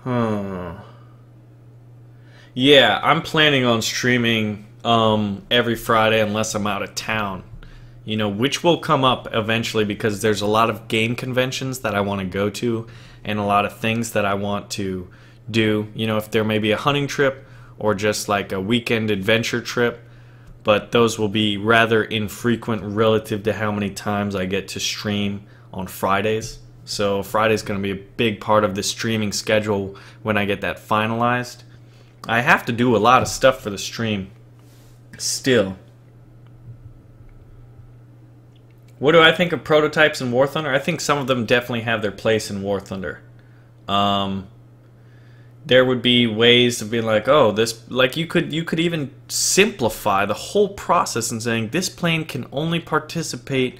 Huh. Yeah, I'm planning on streaming every Friday unless I'm out of town. Which will come up eventually because there's a lot of game conventions that I want to go to and a lot of things that I want to do. If there may be a hunting trip or just like a weekend adventure trip, but those will be rather infrequent relative to how many times I get to stream on Fridays. So Friday's going to be a big part of the streaming schedule when I get that finalized. I have to do a lot of stuff for the stream still. What do I think of prototypes in War Thunder? I think some of them definitely have their place in War Thunder. There would be ways of being like, oh, this, like you could even simplify the whole process and saying this plane can only participate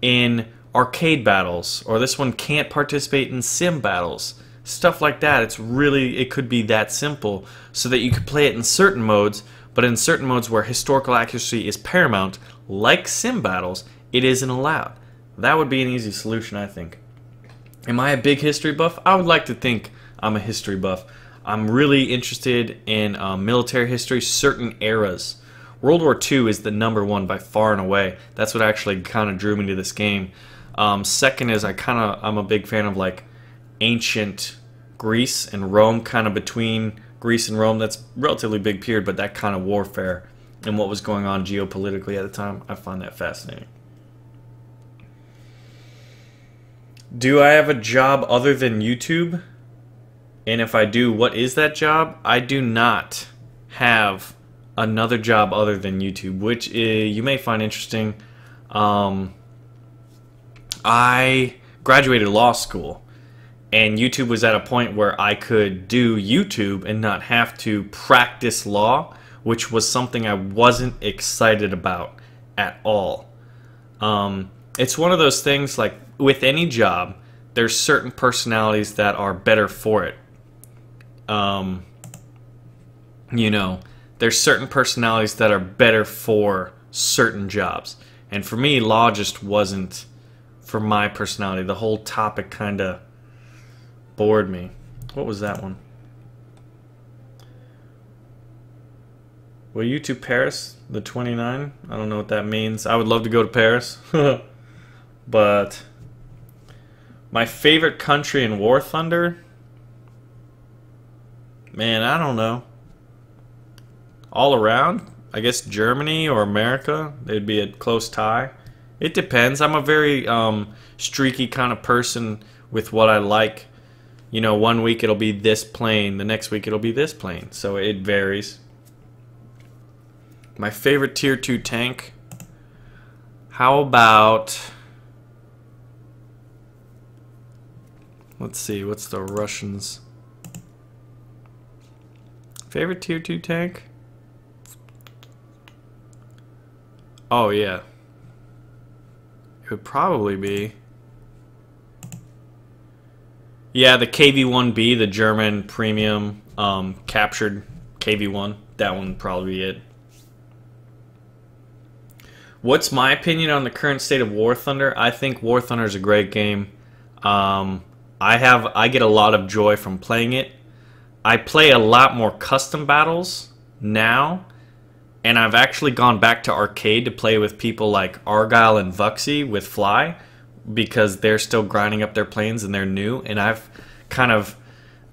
in arcade battles, or this one can't participate in sim battles. Stuff like that. It could be that simple so that you could play it in certain modes, but in certain modes where historical accuracy is paramount, like sim battles, it isn't allowed. That would be an easy solution, I think. Am I a big history buff? I would like to think I'm a history buff. I'm really interested in military history, certain eras. World War II is the #1 by far and away. That's what actually kind of drew me to this game. Second is I'm a big fan of like ancient Greece and Rome, kind of between Greece and Rome. That's relatively big period, but that kind of warfare and what was going on geopolitically at the time, I find that fascinating. Do I have a job other than YouTube? And if I do, what is that job? I do not have another job other than YouTube, which you may find interesting. I graduated law school, and YouTube was at a point where I could do YouTube and not have to practice law, which was something I wasn't excited about at all. It's one of those things, like with any job, there's certain personalities that are better for it. There's certain personalities that are better for certain jobs. And for me, law just wasn't for my personality. The whole topic kind of bored me. What was that one? Will you to Paris, the 29? I don't know what that means. I would love to go to Paris. But my favorite country in War Thunder? Man, I don't know. All around? I guess Germany or America. They'd be a close tie. It depends. I'm a very streaky kind of person with what I like. One week it'll be this plane. The next week it'll be this plane. So it varies. My favorite tier 2 tank? How about... Let's see, what's the Russians' favorite tier 2 tank? Oh yeah. It would probably be... Yeah, the KV-1B, the German premium captured KV-1. That one would probably be it. What's my opinion on the current state of War Thunder? I think War Thunder is a great game. I get a lot of joy from playing it. I play a lot more custom battles now, and I've actually gone back to arcade to play with people like Argyle and Vuxy with Fly, because they're still grinding up their planes and they're new, and I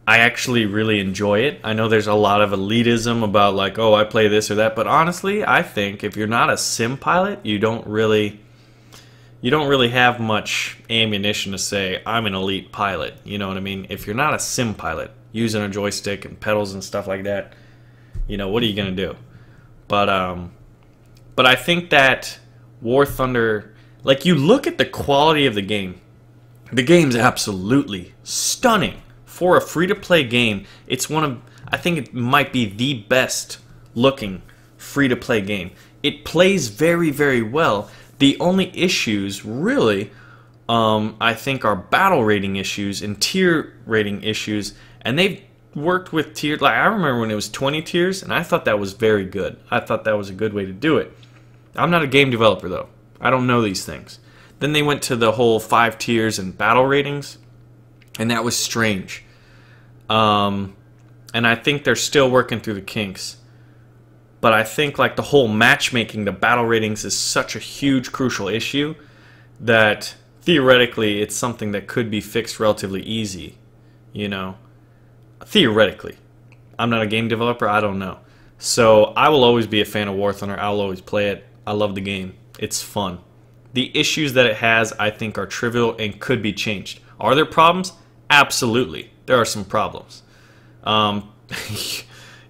actually really enjoy it. I know there's a lot of elitism about like, oh, I play this or that, but honestly, I think if you're not a sim pilot, you don't really have much ammunition to say, I'm an elite pilot. You know what I mean? If you're not a sim pilot, using a joystick and pedals and stuff like that, what are you going to do? But I think that War Thunder, like, you look at the quality of the game. The game's absolutely stunning. For a free-to-play game, it's I think it might be the best looking free-to-play game. It plays very, very well. The only issues, really, I think are battle rating issues and tier rating issues, and they've worked with tiered. Like, I remember when it was 20 tiers, and I thought that was very good. I thought that was a good way to do it. I'm not a game developer, though. I don't know these things. Then they went to the whole 5 tiers and battle ratings, and that was strange. And I think they're still working through the kinks. But I think like the whole matchmaking, the battle ratings is such a huge, crucial issue that theoretically it's something that could be fixed relatively easy, you know. Theoretically. I'm not a game developer, I don't know. So I will always be a fan of War Thunder. I'll always play it. I love the game. It's fun. The issues that it has, I think, are trivial and could be changed. Are there problems? Absolutely. There are some problems.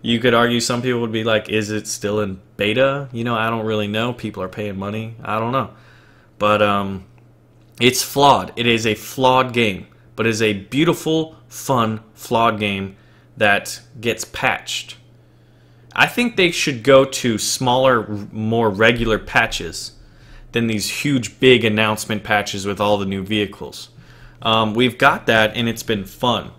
You could argue some people would be like, is it still in beta? You know, I don't really know. People are paying money. I don't know. But it's flawed. It is a flawed game. But it is a beautiful, fun, flawed game that gets patched. I think they should go to smaller, more regular patches than these huge, big announcement patches with all the new vehicles. We've got that, and it's been fun.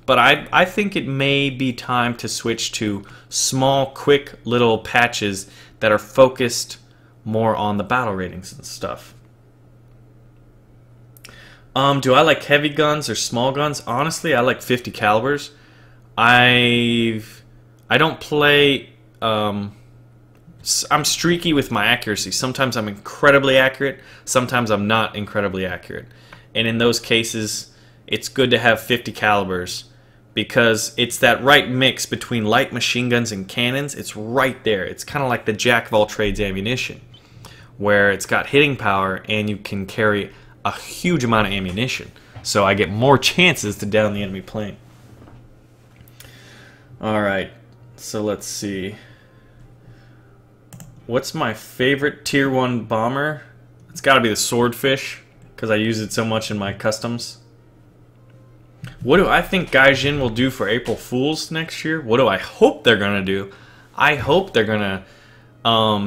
But I think it may be time to switch to small, quick little patches that are focused more on the battle ratings and stuff. Do I like heavy guns or small guns? Honestly, I like 50 calibers. I don't play... I'm streaky with my accuracy. Sometimes I'm incredibly accurate. Sometimes I'm not incredibly accurate. And in those cases, it's good to have 50 calibers because it's that right mix between light machine guns and cannons. It's right there. It's kind of like the jack of all trades ammunition, where it's got hitting power and you can carry a huge amount of ammunition. So I get more chances to down the enemy plane. Alright, so let's see. What's my favorite tier 1 bomber? It's got to be the Swordfish, because I use it so much in my customs. What do I think Gaijin will do for April Fools next year? What do I hope they're going to do? I hope they're going to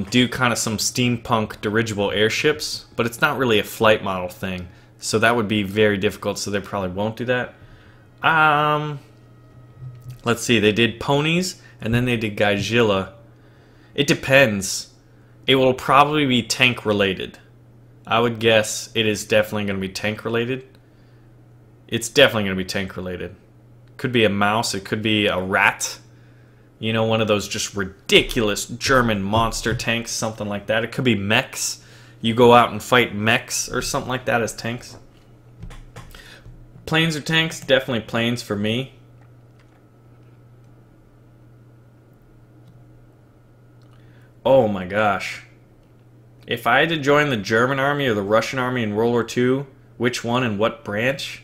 do kind of some steampunk dirigible airships, but it's not really a flight model thing, so that would be very difficult, so they probably won't do that. Let's see, they did ponies, and then they did Gaijila. It depends. It will probably be tank related. I would guess it is definitely going to be tank related. It's definitely going to be tank related. Could be a mouse, it could be a rat. You know, one of those just ridiculous German monster tanks, something like that. It could be mechs. You go out and fight mechs or something like that as tanks. Planes or tanks? Definitely planes for me. Oh my gosh. If I had to join the German army or the Russian army in World War II, which one and what branch?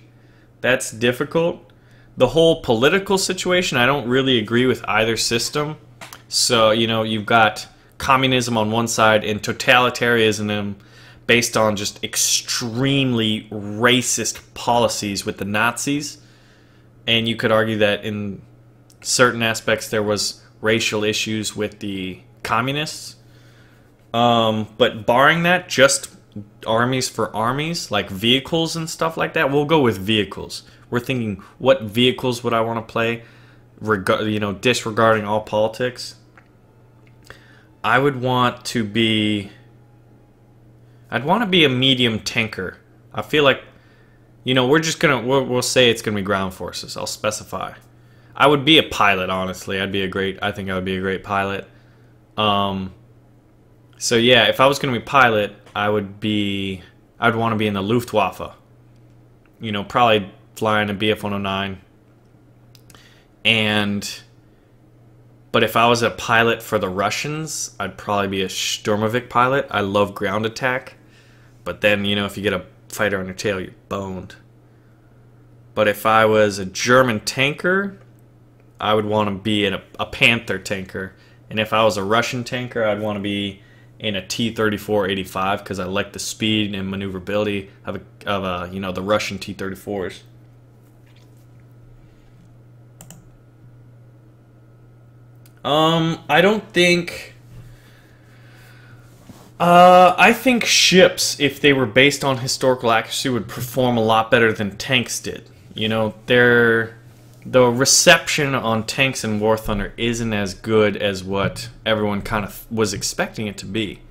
That's difficult. The whole political situation, I don't really agree with either system. So, you know, you've got communism on one side and totalitarianism based on just extremely racist policies with the Nazis. And you could argue that in certain aspects there was racial issues with the communists. But barring that, just armies for armies, like vehicles and stuff like that, we'll go with vehicles. We're thinking, what vehicles would I want to play? You know, disregarding all politics. I would want to be... I'd want to be a medium tanker. I feel like, you know, we're just gonna... We'll say it's gonna be ground forces. I'll specify. I would be a pilot, honestly. I think I would be a great pilot. So yeah, if I was gonna be pilot, I'd want to be in the Luftwaffe. You know, probably flying a Bf-109. But if I was a pilot for the Russians, I'd probably be a Sturmovik pilot. I love ground attack. But then, you know, if you get a fighter on your tail, you're boned. But if I was a German tanker, I would want to be in a Panther tanker. And if I was a Russian tanker, I'd want to be in a T-34-85 because I like the speed and maneuverability of you know, the Russian T-34s. I don't think... I think ships, if they were based on historical accuracy, would perform a lot better than tanks did. You know, the reception on tanks in War Thunder isn't as good as what everyone kind of was expecting it to be.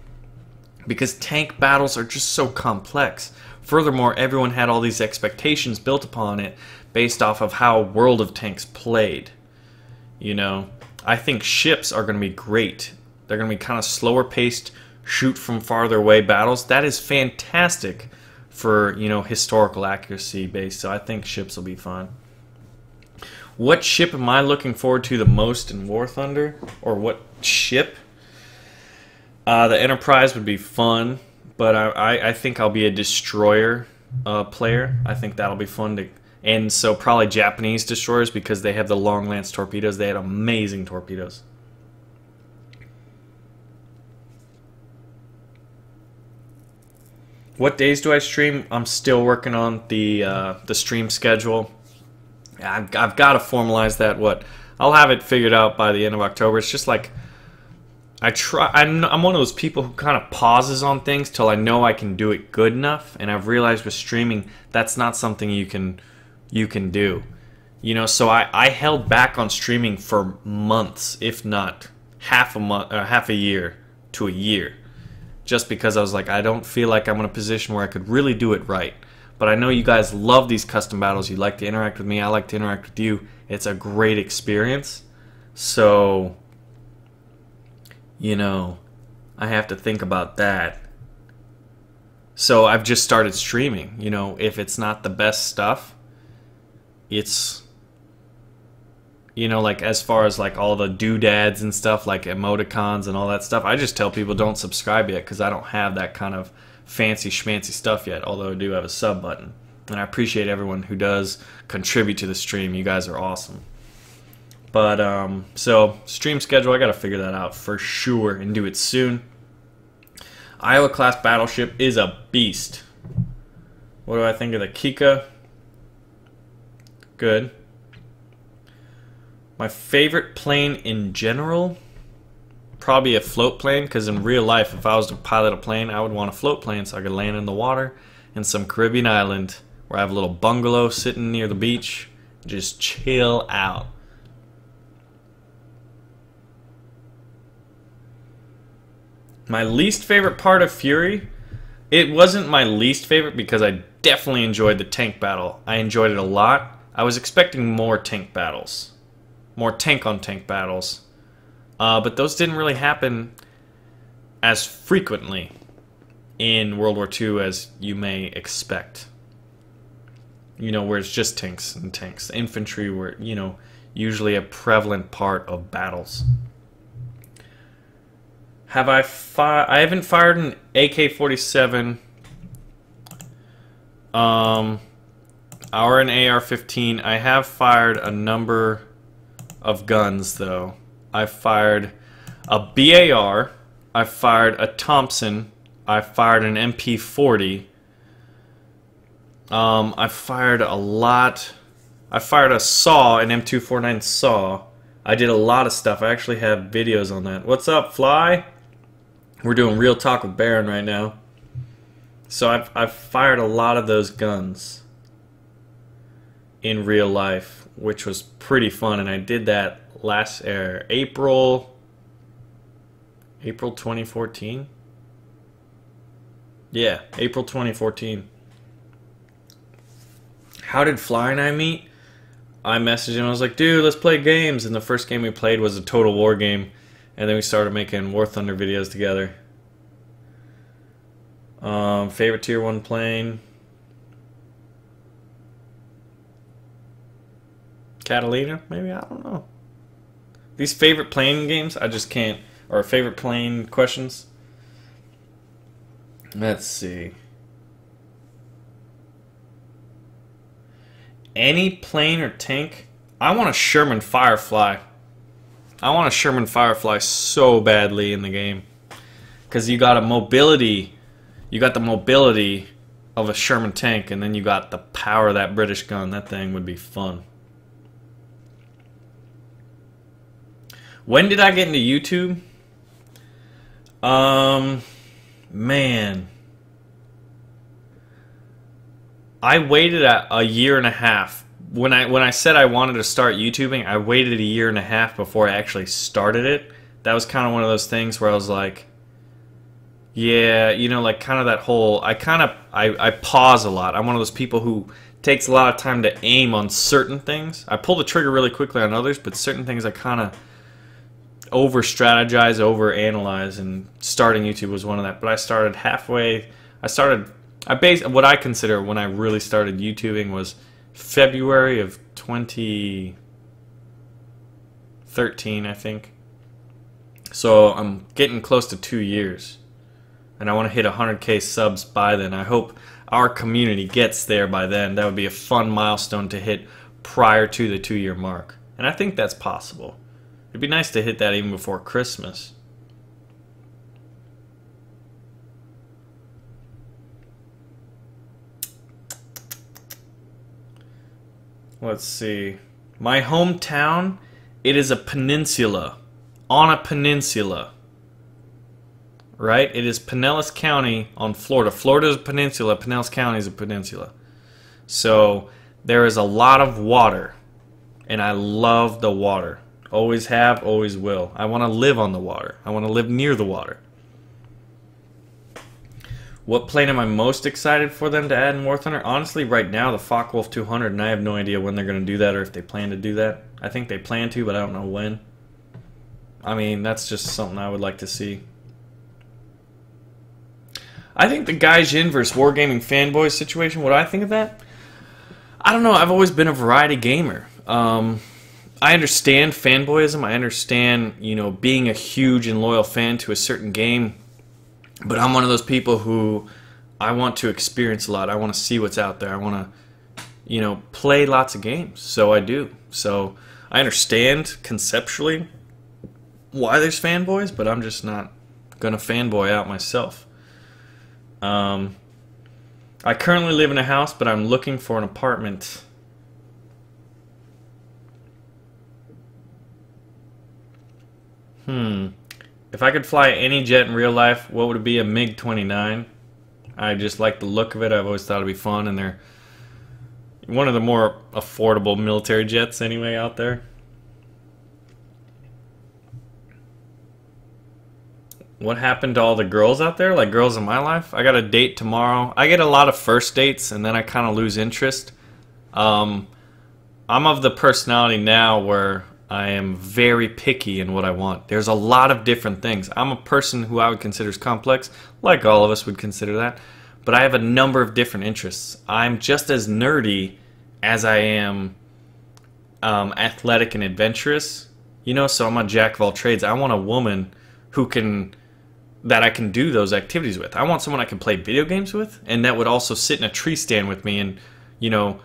Because tank battles are just so complex. Furthermore, everyone had all these expectations built upon it based off of how World of Tanks played. You know, I think ships are going to be great. They're going to be kind of slower paced, shoot from farther away battles. That is fantastic for, you know, historical accuracy based. So I think ships will be fun. What ship am I looking forward to the most in War Thunder? Or what ship? The Enterprise would be fun, but I think I'll be a destroyer player. I think that'll be fun to, and so probably Japanese destroyers because they have the long lance torpedoes. They had amazing torpedoes. What days do I stream? I'm still working on the stream schedule. I've got to formalize that. I'll have it figured out by the end of October. It's just like I'm one of those people who kind of pauses on things till I know I can do it good enough, and I've realized with streaming that's not something you can do. You know, so I held back on streaming for months, if not half a year to a year, just because I was like, I don't feel like I'm in a position where I could really do it right. But I know you guys love these custom battles. You like to interact with me. I like to interact with you. It's a great experience. So, you know, I have to think about that. So I've just started streaming. You know, if it's not the best stuff, it's, you know, like as far as like all the doodads and stuff, like emoticons and all that stuff, I just tell people don't subscribe yet because I don't have that kind of fancy schmancy stuff yet, although I do have a sub button. And I appreciate everyone who does contribute to the stream. You guys are awesome. But, so, stream schedule, I gotta figure that out for sure and do it soon. Iowa-class battleship is a beast. What do I think of the Kika? Good. My favorite plane in general? Probably a float plane, because in real life, if I was to pilot a plane, I would want a float plane so I could land in the water in some Caribbean island where I have a little bungalow sitting near the beach. Just chill out. My least favorite part of Fury, it wasn't my least favorite because I definitely enjoyed the tank battle. I enjoyed it a lot. I was expecting more tank battles. More tank-on-tank battles. But those didn't really happen as frequently in World War II as you may expect. You know, where it's just tanks and tanks. Infantry were, you know, usually a prevalent part of battles. I haven't fired an AK-47 or an AR-15. I have fired a number of guns, though. I fired a BAR, I fired a Thompson, I fired an MP40, I fired a lot, I fired a SAW, an M249 SAW. I did a lot of stuff. I actually have videos on that. What's up, Fly? We're doing Real Talk with Baron right now. So I've fired a lot of those guns in real life, which was pretty fun, and I did that last April 2014. Yeah, April 2014. How did Fly and I meet? I messaged him. I was like, dude, let's play games. And the first game we played was a Total War game, and then we started making War Thunder videos together. Favorite Tier 1 plane? Catalina, maybe? I don't know. These favorite plane games, I just can't. Or favorite plane questions. Let's see. Any plane or tank? I want a Sherman Firefly. I want a Sherman Firefly so badly in the game. Because you got a mobility. You got the mobility of a Sherman tank, and then you got the power of that British gun. That thing would be fun. When did I get into YouTube? Man. I waited a year and a half. When I said I wanted to start YouTubing, I waited a year and a half before I actually started it. That was kind of one of those things where I was like, Yeah, you know, like kind of that whole. I pause a lot. I'm one of those people who takes a lot of time to aim on certain things. I pull the trigger really quickly on others, but certain things I kind of over strategize, over analyze, and starting YouTube was one of that. But I started halfway. What I consider when I really started YouTubing was February of 2013, I think. So I'm getting close to 2 years, and I want to hit 100K subs by then. I hope our community gets there by then. That would be a fun milestone to hit prior to the 2-year mark, and I think that's possible. It'd be nice to hit that even before Christmas. Let's see. My hometown, it is a peninsula. On a peninsula. Right? It is Pinellas County on Florida. Florida is a peninsula. Pinellas County is a peninsula. So there is a lot of water. And I love the water. Always have, always will. I want to live on the water. I want to live near the water. What plane am I most excited for them to add in War Thunder? Honestly, right now, the Focke-Wulf 200, and I have no idea when they're going to do that or if they plan to do that. I think they plan to, but I don't know when. I mean, that's just something I would like to see. I think the Gaijin versus Wargaming Fanboys situation, what do I think of that? I don't know. I've always been a variety gamer. I understand fanboyism. I understand, you know, being a huge and loyal fan to a certain game. But I'm one of those people who I want to experience a lot. I want to see what's out there. I want to, you know, play lots of games. So I do. So I understand conceptually why there's fanboys, but I'm just not going to fanboy out myself. I currently live in a house, but I'm looking for an apartment. If I could fly any jet in real life, what would it be? A MiG-29. I just like the look of it. I've always thought it'd be fun, and they're one of the more affordable military jets anyway out there. What happened to all the girls out there? Like girls in my life? I got a date tomorrow. I get a lot of first dates, and then I kind of lose interest. I'm of the personality now where I am very picky in what I want. There's a lot of different things. I'm a person who I would consider as complex, like all of us would consider that, but I have a number of different interests. I'm just as nerdy as I am athletic and adventurous, you know, so I'm a jack of all trades. I want a woman that I can do those activities with. I want someone I can play video games with, and that would also sit in a tree stand with me and, you know,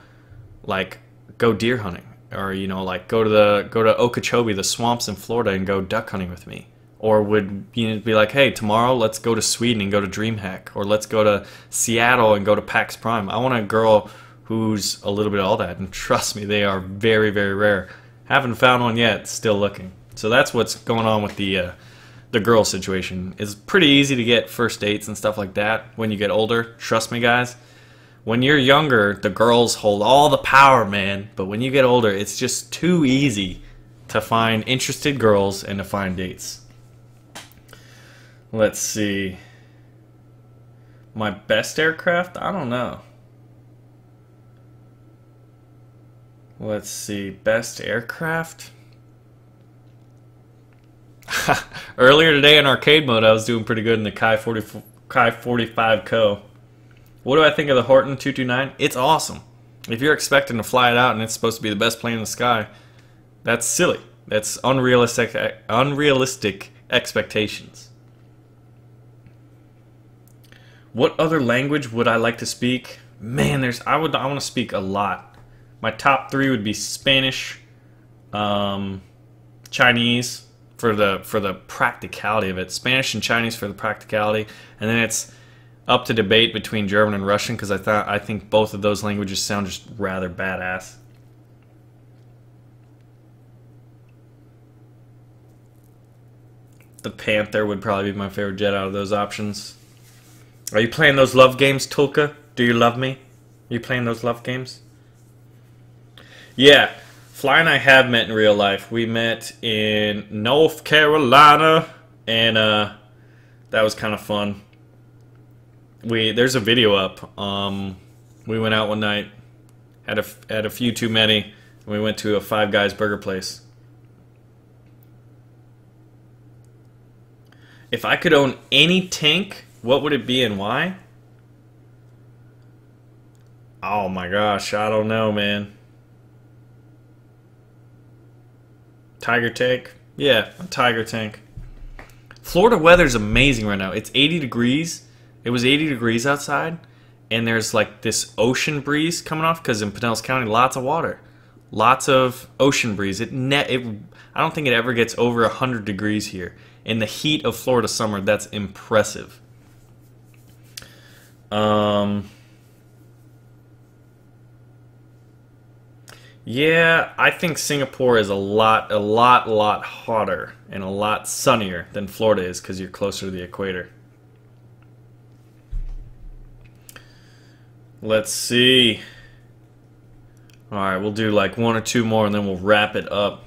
like go deer hunting. Or, you know, like go to Okeechobee, the swamps in Florida, and go duck hunting with me. Or would, you know, be like, hey, tomorrow let's go to Sweden and go to DreamHack. Or let's go to Seattle and go to PAX Prime. I want a girl who's a little bit of all that. And trust me, they are very, very rare. Haven't found one yet, still looking. So that's what's going on with the girl situation. It's pretty easy to get first dates and stuff like that when you get older. Trust me, guys. When you're younger, the girls hold all the power, man. But when you get older, it's just too easy to find interested girls and to find dates. Let's see. My best aircraft? I don't know. Let's see. Best aircraft? Earlier today in arcade mode, I was doing pretty good in the Chi-45 Co. What do I think of the Horton 229? It's awesome. If you're expecting to fly it out and it's supposed to be the best plane in the sky, that's silly. That's unrealistic expectations. What other language would I like to speak? Man, I want to speak a lot. My top 3 would be Spanish, Chinese for the practicality of it. Spanish and Chinese for the practicality, and then it's up to debate between German and Russian because I think both of those languages sound just rather badass. The Panther would probably be my favorite jet out of those options. Are you playing those love games, Tulka? Do you love me? Are you playing those love games? Yeah, Fly and I have met in real life. We met in North Carolina, and that was kind of fun. there's a video up. We went out one night, had a few too many, and we went to a Five Guys burger place. If I could own any tank, what would it be and why? Oh my gosh, I don't know, man. Tiger tank? Yeah, a Tiger tank. Florida weather's amazing right now. It's 80 degrees. It was 80 degrees outside, and there's like this ocean breeze coming off because in Pinellas County, lots of water. Lots of ocean breeze. I don't think it ever gets over 100 degrees here. In the heat of Florida summer, that's impressive. Yeah, I think Singapore is a lot hotter and a lot sunnier than Florida is because you're closer to the equator. Let's see. Alright, we'll do like one or two more and then we'll wrap it up.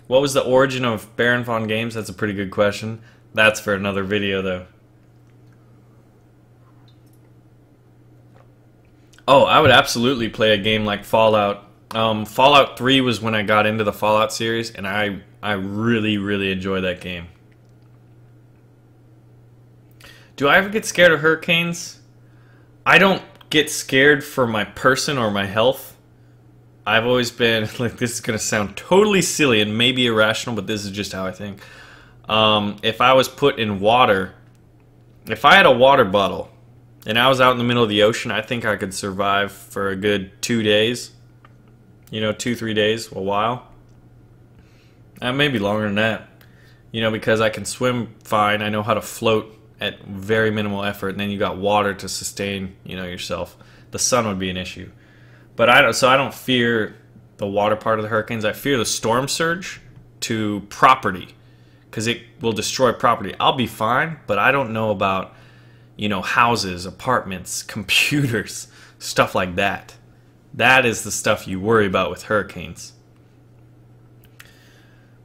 What was the origin of BaronVonGamez? That's a pretty good question. That's for another video though. Oh, I would absolutely play a game like Fallout. Fallout 3 was when I got into the Fallout series, and I really enjoy that game. Do I ever get scared of hurricanes? I don't get scared for my person or my health. I've always been, like, this is going to sound totally silly and maybe irrational, but this is just how I think. If I was put in water, if I had a water bottle, and I was out in the middle of the ocean, I think I could survive for a good 2 days. You know, 2-3 days, a while. Maybe longer than that. You know, because I can swim fine. I know how to float at very minimal effort. And then you got water to sustain, you know, yourself. The sun would be an issue. But I don't fear the water part of the hurricanes. I fear the storm surge to property. Because it will destroy property. I'll be fine, but I don't know about, you know, houses, apartments, computers, stuff like that. That is the stuff you worry about with hurricanes.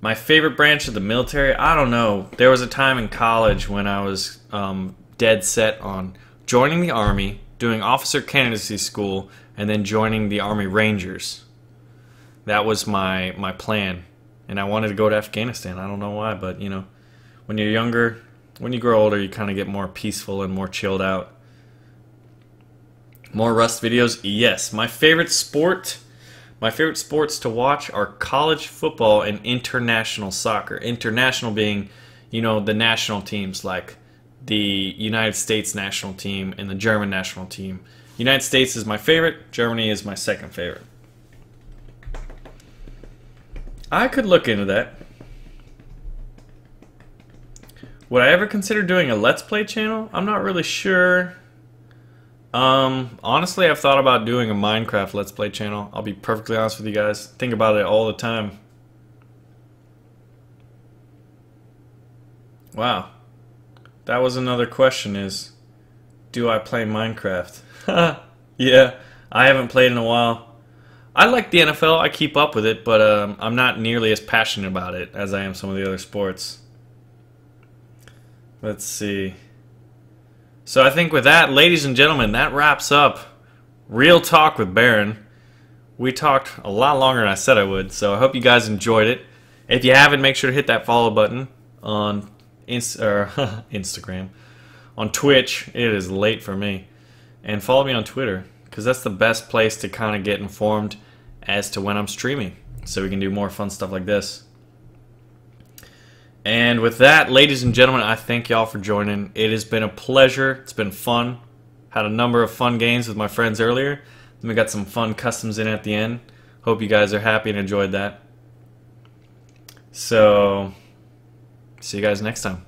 My favorite branch of the military? I don't know. There was a time in college when I was dead set on joining the Army, doing officer candidacy school, and then joining the Army Rangers. That was my plan. And I wanted to go to Afghanistan. I don't know why, but, you know, when you're younger, when you grow older, you kind of get more peaceful and more chilled out. More Rust videos? Yes. My favorite sports to watch are college football and international soccer. International being, you know, the national teams like the United States national team and the German national team. United States is my favorite. Germany is my second favorite. I could look into that. Would I ever consider doing a Let's Play channel? I'm not really sure. Honestly, I've thought about doing a Minecraft Let's Play channel. I'll be perfectly honest with you guys. Think about it all the time. Wow. That was another question is, do I play Minecraft? Yeah, I haven't played in a while. I like the NFL. I keep up with it, but I'm not nearly as passionate about it as I am some of the other sports. Let's see. So I think with that, ladies and gentlemen, that wraps up Real Talk with Baron. We talked a lot longer than I said I would, so I hope you guys enjoyed it. If you haven't, make sure to hit that follow button on Instagram. On Twitch, it is late for me. And follow me on Twitter, because that's the best place to kind of get informed as to when I'm streaming, so we can do more fun stuff like this. And with that, ladies and gentlemen, I thank y'all for joining. It has been a pleasure. It's been fun. Had a number of fun games with my friends earlier. Then we got some fun customs in at the end. Hope you guys are happy and enjoyed that. So, see you guys next time.